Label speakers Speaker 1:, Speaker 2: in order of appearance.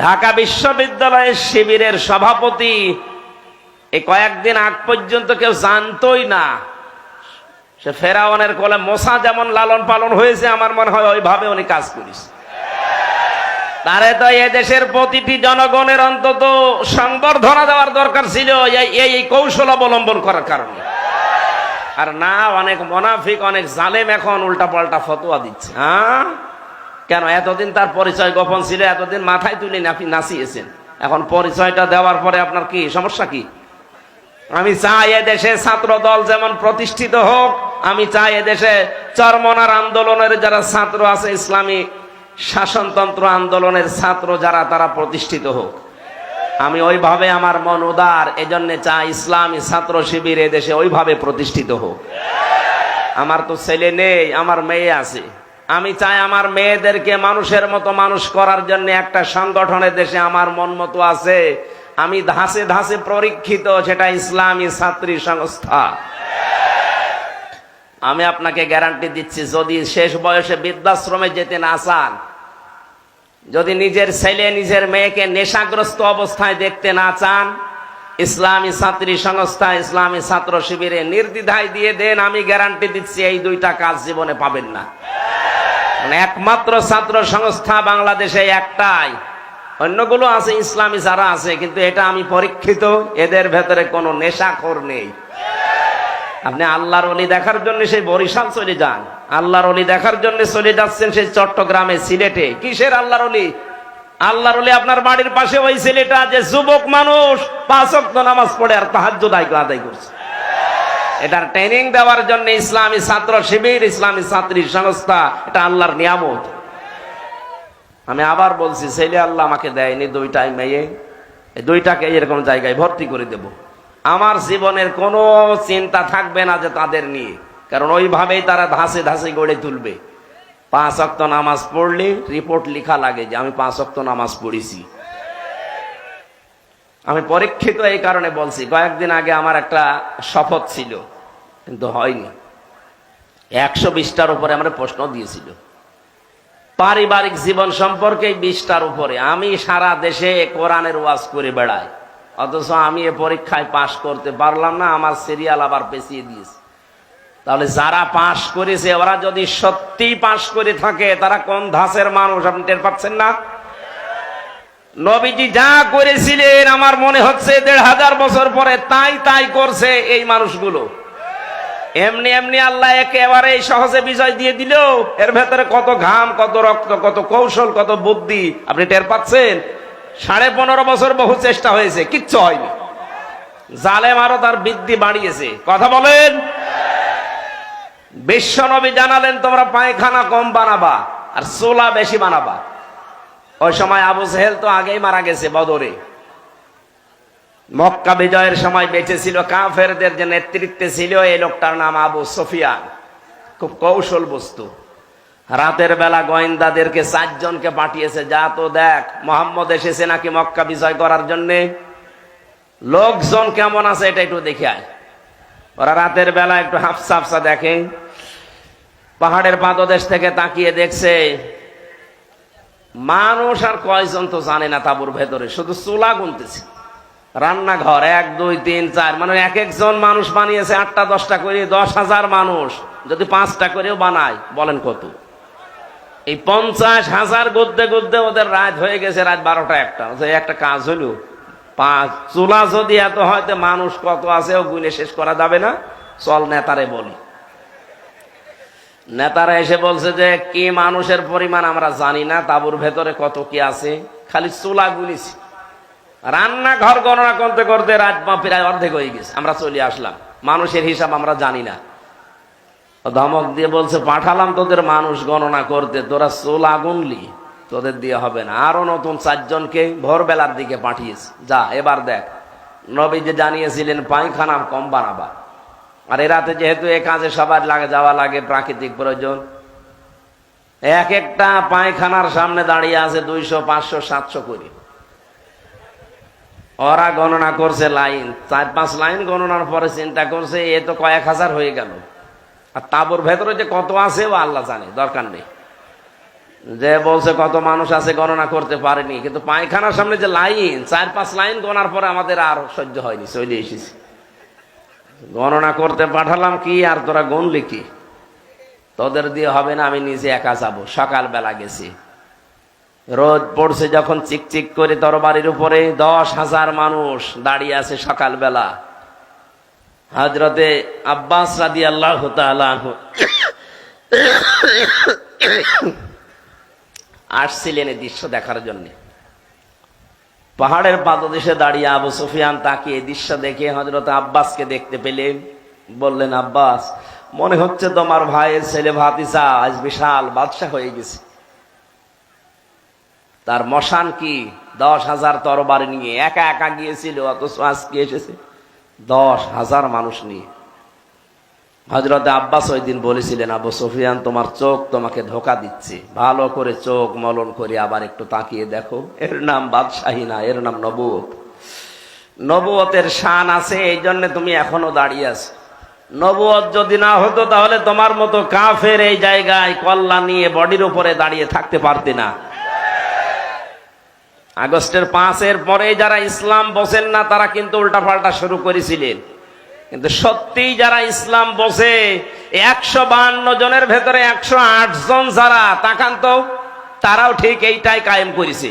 Speaker 1: ঢাকা বিশ্ববিদ্যালয়ের শিবিরের সভাপতি এই কয়েকদিন আগ পর্যন্ত কেউ জানতোই না সে ফেরাউনের কোলে মোসা যেমন লালন পালন হয়েছে, আমার মনে হয় ওইভাবে উনি কাজ করিস। তারে তো এদেশের প্রতিটি জনগণের অন্তত সংবর্ধনা দেওয়ার দরকার ছিল এই কৌশল অবলম্বন করার কারণে। আর না, অনেক মুনাফিক, অনেক জালেম এখন উল্টা পাল্টা ফতোয়া দিচ্ছে। কেন? এতদিন তার পরিচয় গোপন ছিল, এতদিন মাথায় তুলে নাচিয়েছেন, এখন পরিচয়টা দেওয়ার পরে আপনার কি সমস্যা? কি আমি চাই এদেশে ছাত্র দল যেমন প্রতিষ্ঠিত হোক, আমি চাই এদেশে চরমনার আন্দোলনের যারা ছাত্র আছে, ইসলামী শাসনতন্ত্র আন্দোলনের ছাত্র যারা, তারা প্রতিষ্ঠিত হোক। আমি ওইভাবে, আমার মন উদার, এজন্য চাই ইসলামী ছাত্র শিবির এদেশে ওইভাবে প্রতিষ্ঠিত হোক। আমার তো ছেলে নেই, আমার মেয়ে আছে। আমি চাই আমার মেয়েদেরকে মানুষের মতো মানুষ করার জন্য একটা সংগঠনের দেশে আমার মন মতো আছে, আমি ধাসে ধাসে পরীক্ষিত, সেটা ইসলামী ছাত্রী সংস্থা। আমি আপনাকে গ্যারান্টি দিচ্ছি, যদি শেষ বয়সে বৃদ্ধাশ্রমে যেতে না চান, যদি নিজের ছেলে নিজের মেয়েকে নেশাগ্রস্ত অবস্থায় দেখতে না চান, ইসলামী ছাত্রী সংস্থা, ইসলামী ছাত্র শিবিরে নির্দ্বিধায় দিয়ে দেন, আমি গ্যারান্টি দিচ্ছি এই দুইটা কাজ জীবনে পাবেন না। একমাত্র ছাত্র সংস্থা বাংলাদেশে একটাই, অন্যগুলো আছে ইসলামী যারা আছে, কিন্তু এটা আমি পরীক্ষিত, এদের ভেতরে কোনো নেশাখোর নেই। আপনি আল্লাহর ওলি দেখার জন্য সেই বরিশাল চলে যান, আল্লাহর ওলি দেখার জন্য চলে যাচ্ছেন সেই চট্টগ্রামে, সিলেটে। কিসের আল্লাহর ওলি? আল্লাহর ওলি আপনার বাড়ির পাশে ওই ছেলেটা যে যুবক মানুষ 5 ওয়াক্ত নামাজ পড়ে আর তাহাজ্জুদ আদায় করছে। এটার ট্রেনিং দেওয়ার জন্য ইসলামী ছাত্র শিবির, ইসলামী ছাত্রী সংস্থা, এটা আল্লাহর নিয়ামত। আমি আবার বলছি, ছেলে আল্লাহ আমাকে দেয়নি, দুইটাই মেয়ে, এই দুইটাকে এরকম জায়গায় ভর্তি করে দেব। আমার জীবনের কোনো চিন্তা থাকবে না যে তাদের নিয়ে, কারণ ওইভাবেই তারা ধাসে ধাসে গড়ে তুলবে। 5 ওয়াক্ত নামাজ পড়লে রিপোর্ট লেখা লাগে যে আমি 5 ওয়াক্ত নামাজ পড়েছি। আমি পরীক্ষিত এই কারণে বলছি, কয়েকদিন আগে আমার একটা শপথ ছিল, কিন্তু হয়নি। 120টার উপরে আমার প্রশ্ন দিয়েছিল পারিবারিক জীবন সম্পর্কে, 20টার উপরে। আমি সারা দেশে কোরআনের ওয়াজ করে বেড়াই, অথচ আমি এ পরীক্ষায় পাশ করতে পারলাম না, আমার সিরিয়াল আবার পেছিয়ে দিয়েছে। তাহলে যারা পাশ করেছে, ওরা যদি সত্যি পাশ করে থাকে, তারা কোন ধাঁচের মানুষ আপনি টের পাচ্ছেন না? নবীজি যা করেছিলেন, আমার মনে হচ্ছে 1500 বছর পরে তাই করছে এই মানুষগুলো। এমনি এমনি আল্লাহ একেবারে সহজে বিজয় দিয়ে দিল। এর ভেতরে কত ঘাম, কত রক্ত, কত কৌশল, কত বুদ্ধি আপনি টের পাচ্ছেন? 15.5 বছর বহু চেষ্টা হয়েছে, কিচ্ছু হয়নি। জালেম আরো তার বৃদ্ধি বাড়িয়েছে। কথা বলেন। বিশ্ব নবী জানালেন, তোমরা পায়খানা কম বানাবা আর চুলা বেশি বানাবা। ওই সময় আবু জেহেল তো আগেই মারা গেছে বদরে। মক্কা বিজয়ের সময় বেঁচে ছিল, কাফেরদের যে নেতৃত্বে ছিল এই লোকটার নাম আবু সুফিয়ান। খুব কৌশল বস্তু। রাতের বেলা গোয়েন্দাদেরকে 4 জনকে পাঠিয়েছে, যা তো দেখ মোহাম্মদ এসেছে নাকি মক্কা বিজয় করার জন্য, লোকজন কেমন আছে এটা একটু দেখে আয়। ওরা রাতের বেলা একটু হাফসা হাফসা দেখে, পাহাড়ের পাদদেশ থেকে তাকিয়ে দেখছে মানুষ আর কয়জন তো জানে না, তাঁবুর ভেতরে শুধু চুলা গুনতেছে। রান্নাঘর 1, 2, 3, 4, মানে এক একজন মানুষ বানিয়েছে 8টা 10টা করে। 10,000 মানুষ যদি 5টা করেও বানায়, বলেন কত? এই 50,000 গদ্দে গদ্দে ওদের রাত হয়ে গেছে, রাত 12টা 1টা। একটা কাজ হলো, 5 চুলা যদি এত হয়তো মানুষ কত আছে ও গুনে শেষ করা যাবে না। চল নেতারে বলি। নেতারা এসে বলছে যে কি মানুষের পরিমাণ আমরা জানি না, তাঁবুর ভেতরে কত কি আছে, খালি চুলা গুনেছি। রান্নাঘর গণনা করতে করতে রাত প্রায় অর্ধেক হয়ে গেছে, আমরা চলে আসলাম। মানুষের হিসাব আমরা জানি না। ধমক দিয়ে বলছে, পাঠালাম তোদের মানুষ গণনা করতে, তোরা চুলা গুনলি, তোদের দিয়ে হবে না। আরো নতুন 4 জনকে ভোরবেলার দিকে পাঠিয়েছে, যা এবার দেখ। নবী যে জানিয়েছিলেন পায়খানা কম বানাবা, আর এ রাতে যেহেতু এ কাজে সবার যাওয়া লাগে, প্রাকৃতিক প্রয়োজন, এক একটা পায়খানার সামনে দাঁড়িয়ে আছে 200, 500, 700 করে। ওরা গণনা করছে লাইন, 4-5 লাইন গণনার পরে চিন্তা করছে এ তো কয়েক হাজার হয়ে গেল, আর তাঁবুর ভেতরে যে কত আছে ও আল্লাহ জানে, দরকার নেই। যে বলছে কত মানুষ আছে গণনা করতে পারেনি, কিন্তু পায়খানার সামনে যে লাইন, 4-5 লাইন গণার পরে আমাদের আর সহ্য হয়নি, চলে এসেছি। গণনা করতে পাঠালাম কি, আর তোরা গুনলি কি? তোদের দিয়ে হবে না, আমি নিজে একা যাবো। সকালবেলা গেছি, রোদ পড়ছে যখন, চিকচিক করে তরবারির উপরে 10,000 মানুষ দাঁড়িয়ে আছে সকালবেলা। হযরতে আব্বাস রাদিয়াল্লাহু তাআলা আনহু আসছিলেন এই দৃশ্য দেখার জন্য। পাহাড়ের পাদদেশে দাঁড়িয়ে আবু সুফিয়ান তাকিয়ে দৃশ্য দেখে হযরত আব্বাসকে দেখতে পেলেন। বললেন, আব্বাস, মনে হচ্ছে তোমার ভাইয়ের ছেলে ভাতিজা আজ বিশাল বাদশা হয়ে গেছে। তার মশান কি 10,000 তরবারি নিয়ে একা একা গিয়েছিল, অথচ আজকে এসেছে 10,000 মানুষ নিয়ে। হযরত আব্বাস ওই দিন বলেছিলেন, আবু সুফিয়ান, তোমার চোখ তোমাকে ধোকা দিচ্ছে, ভালো করে চোখ মলন করে আবার একটু তাকিয়ে দেখো, এর নাম বাদশাহী না, এর নাম নবুয়ত। নবুয়তের শান আছে, এই জন্য তুমি এখনো দাঁড়িয়ে আছো। নবুয়ত যদি না হতো তাহলে তোমার মতো কাফের এই জায়গায় কল্লা নিয়ে বডির উপরে দাঁড়িয়ে থাকতে পারতে না। আগস্টের 5-এর পরে যারা ইসলাম বোঝেন না তারা কিন্তু উল্টাপাল্টা শুরু করেছিলেন, কিন্তু সত্যি যারা ইসলাম বোঝে, 152 জনের ভেতরে 108 জন যারা, তাকান তো, তারাও ঠিক এইটাই কায়েম করেছে।